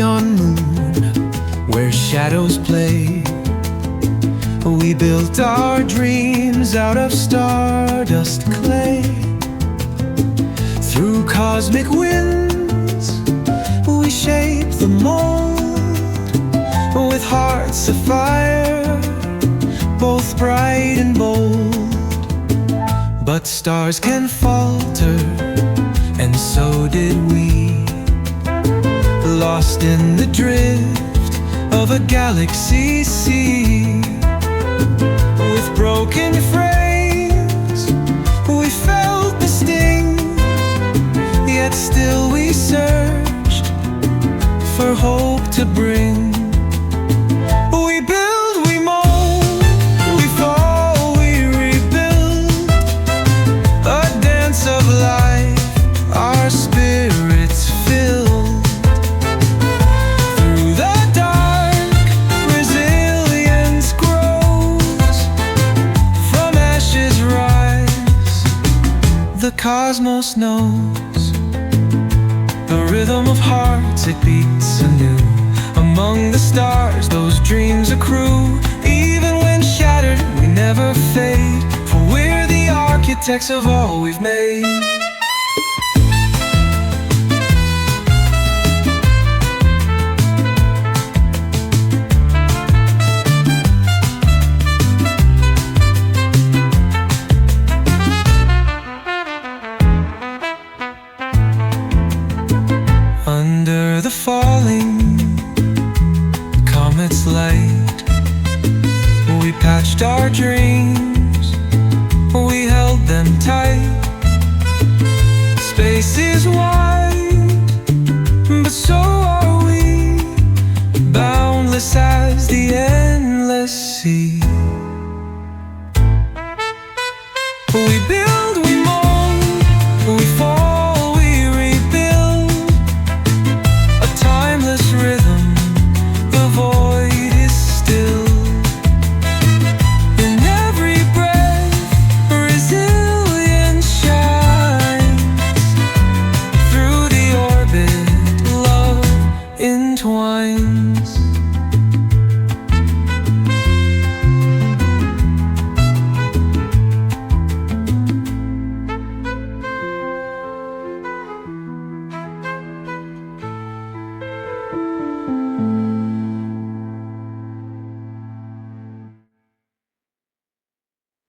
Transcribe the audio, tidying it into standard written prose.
neon moon where shadows play. We built our dreams out of stardust clay. Through cosmic winds we shape the mold, with hearts afire, both bright and bold. But stars can falter, and so did we, lost in the drift of a galaxy sea. With broken frames we felt the sting, yet still we searched for hope to bring. We build, we mold, we fall, we rebuild, a dance of life, our spirits filled. Through the dark, resilience grows, from ashes rise, the cosmos knows. The rhythm of hearts, it beats anew. Among the stars, those dreams accrue. Even when shattered, we never fade, for we're the architects of all we've made. Under the falling comet's light, we patched our dreams, we held them tight. Space is wide, but so are we, boundless as the endless sea. We build, we mold, we fall, we rebuild, a timeless rhythm, the void is still. In every breath, resilience shines. Through the orbit, love entwines.